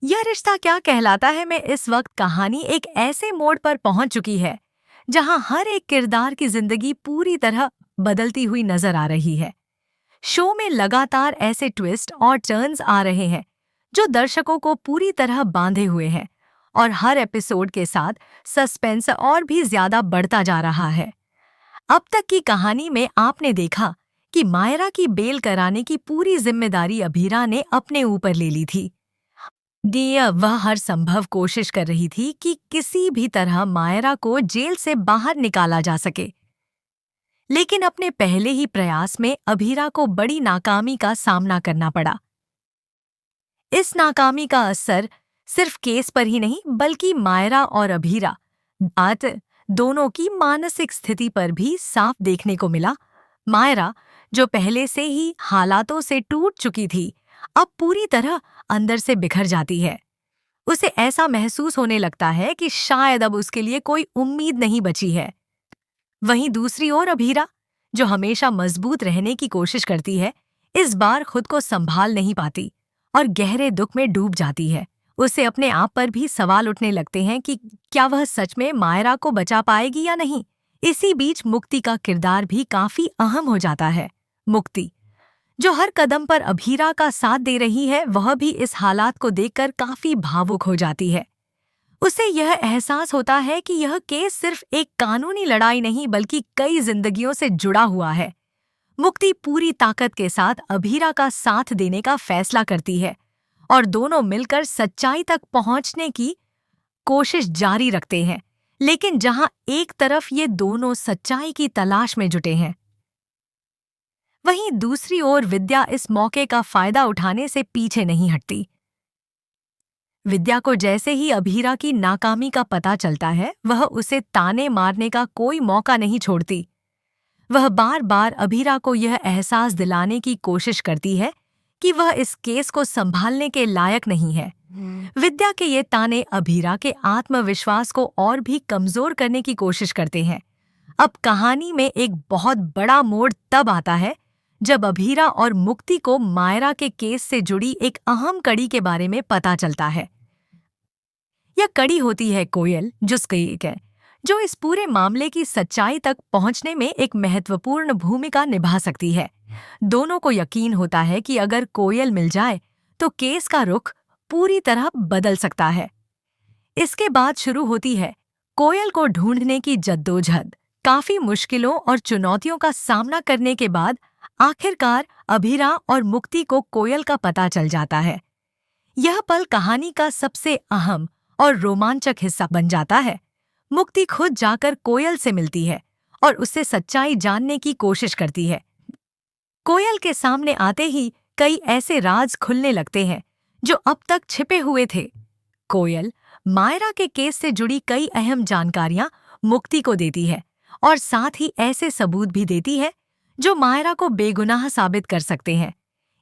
यह रिश्ता क्या कहलाता है में इस वक्त कहानी एक ऐसे मोड़ पर पहुंच चुकी है जहां हर एक किरदार की जिंदगी पूरी तरह बदलती हुई नजर आ रही है। शो में लगातार ऐसे ट्विस्ट और टर्न्स आ रहे हैं जो दर्शकों को पूरी तरह बांधे हुए हैं, और हर एपिसोड के साथ सस्पेंस और भी ज्यादा बढ़ता जा रहा है। अब तक की कहानी में आपने देखा कि मायरा की बेल कराने की पूरी जिम्मेदारी अभीरा ने अपने ऊपर ले ली थी। दिया वह हर संभव कोशिश कर रही थी कि किसी भी तरह मायरा को जेल से बाहर निकाला जा सके, लेकिन अपने पहले ही प्रयास में अभीरा को बड़ी नाकामी का सामना करना पड़ा। इस नाकामी का असर सिर्फ केस पर ही नहीं बल्कि मायरा और अभीरा आत दोनों की मानसिक स्थिति पर भी साफ देखने को मिला। मायरा, जो पहले से ही हालातों से टूट चुकी थी, अब पूरी तरह अंदर से बिखर जाती है। उसे ऐसा महसूस होने लगता है कि शायद अब उसके लिए कोई उम्मीद नहीं बची है। वहीं दूसरी ओर अभीरा, जो हमेशा मजबूत रहने की कोशिश करती है, इस बार खुद को संभाल नहीं पाती और गहरे दुख में डूब जाती है। उसे अपने आप पर भी सवाल उठने लगते हैं कि क्या वह सच में मायरा को बचा पाएगी या नहीं। इसी बीच मुक्ति का किरदार भी काफी अहम हो जाता है। मुक्ति, जो हर कदम पर अभीरा का साथ दे रही है, वह भी इस हालात को देखकर काफी भावुक हो जाती है। उसे यह एहसास होता है कि यह केस सिर्फ एक कानूनी लड़ाई नहीं बल्कि कई जिंदगियों से जुड़ा हुआ है। मुक्ति पूरी ताकत के साथ अभीरा का साथ देने का फैसला करती है और दोनों मिलकर सच्चाई तक पहुंचने की कोशिश जारी रखते हैं। लेकिन जहां एक तरफ ये दोनों सच्चाई की तलाश में जुटे हैं, वहीं दूसरी ओर विद्या इस मौके का फायदा उठाने से पीछे नहीं हटती। विद्या को जैसे ही अभीरा की नाकामी का पता चलता है, वह उसे ताने मारने का कोई मौका नहीं छोड़ती। वह बार बार अभीरा को यह एहसास दिलाने की कोशिश करती है कि वह इस केस को संभालने के लायक नहीं है। विद्या के ये ताने अभीरा के आत्मविश्वास को और भी कमजोर करने की कोशिश करते हैं। अब कहानी में एक बहुत बड़ा मोड़ तब आता है जब अभीरा और मुक्ति को मायरा के केस से जुड़ी एक अहम कड़ी के बारे में पता चलता है। यह कड़ी होती है कोयल, जो इस पूरे मामले की सच्चाई तक पहुंचने में एक महत्वपूर्ण भूमिका निभा सकती है। दोनों को यकीन होता है कि अगर कोयल मिल जाए तो केस का रुख पूरी तरह बदल सकता है। इसके बाद शुरू होती है कोयल को ढूंढने की जद्दोजहद। काफी मुश्किलों और चुनौतियों का सामना करने के बाद आखिरकार अभीरा और मुक्ति को कोयल का पता चल जाता है। यह पल कहानी का सबसे अहम और रोमांचक हिस्सा बन जाता है। मुक्ति खुद जाकर कोयल से मिलती है और उससे सच्चाई जानने की कोशिश करती है। कोयल के सामने आते ही कई ऐसे राज खुलने लगते हैं जो अब तक छिपे हुए थे। कोयल मायरा के केस से जुड़ी कई अहम जानकारियां मुक्ति को देती है और साथ ही ऐसे सबूत भी देती है जो मायरा को बेगुनाह साबित कर सकते हैं।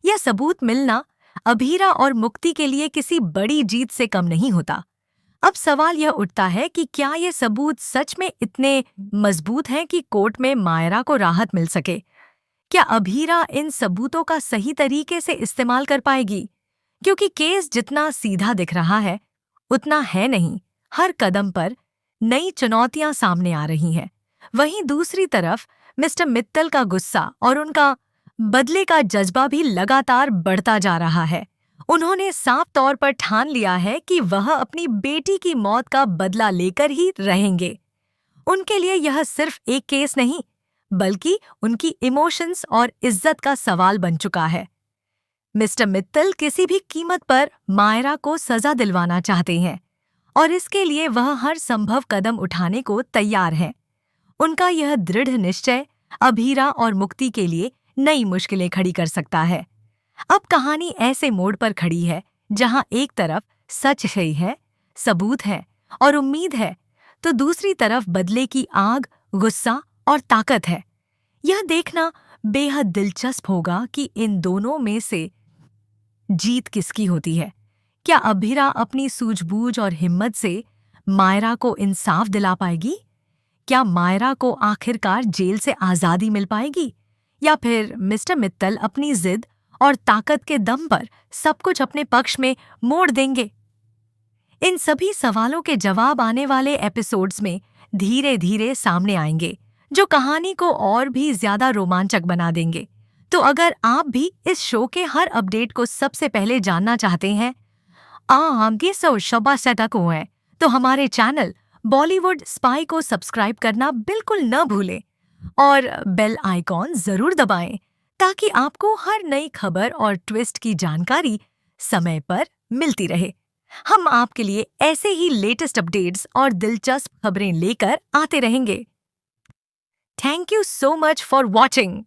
यह सबूत मिलना अभीरा और मुक्ति के लिए किसी बड़ी जीत से कम नहीं होता। अब सवाल यह उठता है कि क्या ये सबूत सच में इतने मजबूत हैं कि कोर्ट में मायरा को राहत मिल सके? क्या अभीरा इन सबूतों का सही तरीके से इस्तेमाल कर पाएगी? क्योंकि केस जितना सीधा दिख रहा है उतना है नहीं। हर कदम पर नई चुनौतियां सामने आ रही हैं। वहीं दूसरी तरफ मिस्टर मित्तल का गुस्सा और उनका बदले का जज्बा भी लगातार बढ़ता जा रहा है। उन्होंने साफ तौर पर ठान लिया है कि वह अपनी बेटी की मौत का बदला लेकर ही रहेंगे। उनके लिए यह सिर्फ एक केस नहीं बल्कि उनकी इमोशंस और इज्जत का सवाल बन चुका है। मिस्टर मित्तल किसी भी कीमत पर मायरा को सजा दिलवाना चाहते हैं और इसके लिए वह हर संभव कदम उठाने को तैयार हैं। उनका यह दृढ़ निश्चय अभीरा और मुक्ति के लिए नई मुश्किलें खड़ी कर सकता है। अब कहानी ऐसे मोड़ पर खड़ी है जहां एक तरफ सच है, सबूत है और उम्मीद है, तो दूसरी तरफ बदले की आग, गुस्सा और ताकत है। यह देखना बेहद दिलचस्प होगा कि इन दोनों में से जीत किसकी होती है। क्या अभीरा अपनी सूझबूझ और हिम्मत से मायरा को इंसाफ दिला पाएगी? क्या मायरा को आखिरकार जेल से आज़ादी मिल पाएगी? या फिर मिस्टर मित्तल अपनी जिद और ताकत के दम पर सब कुछ अपने पक्ष में मोड़ देंगे? इन सभी सवालों के जवाब आने वाले एपिसोड्स में धीरे धीरे सामने आएंगे, जो कहानी को और भी ज्यादा रोमांचक बना देंगे। तो अगर आप भी इस शो के हर अपडेट को सबसे पहले जानना चाहते हैं, आगे सो शबा सेटक हुए, तो हमारे चैनल बॉलीवुड स्पाई को सब्सक्राइब करना बिल्कुल न भूलें और बेल आइकॉन जरूर दबाएं, ताकि आपको हर नई खबर और ट्विस्ट की जानकारी समय पर मिलती रहे। हम आपके लिए ऐसे ही लेटेस्ट अपडेट्स और दिलचस्प खबरें लेकर आते रहेंगे। Thank you so much for watching.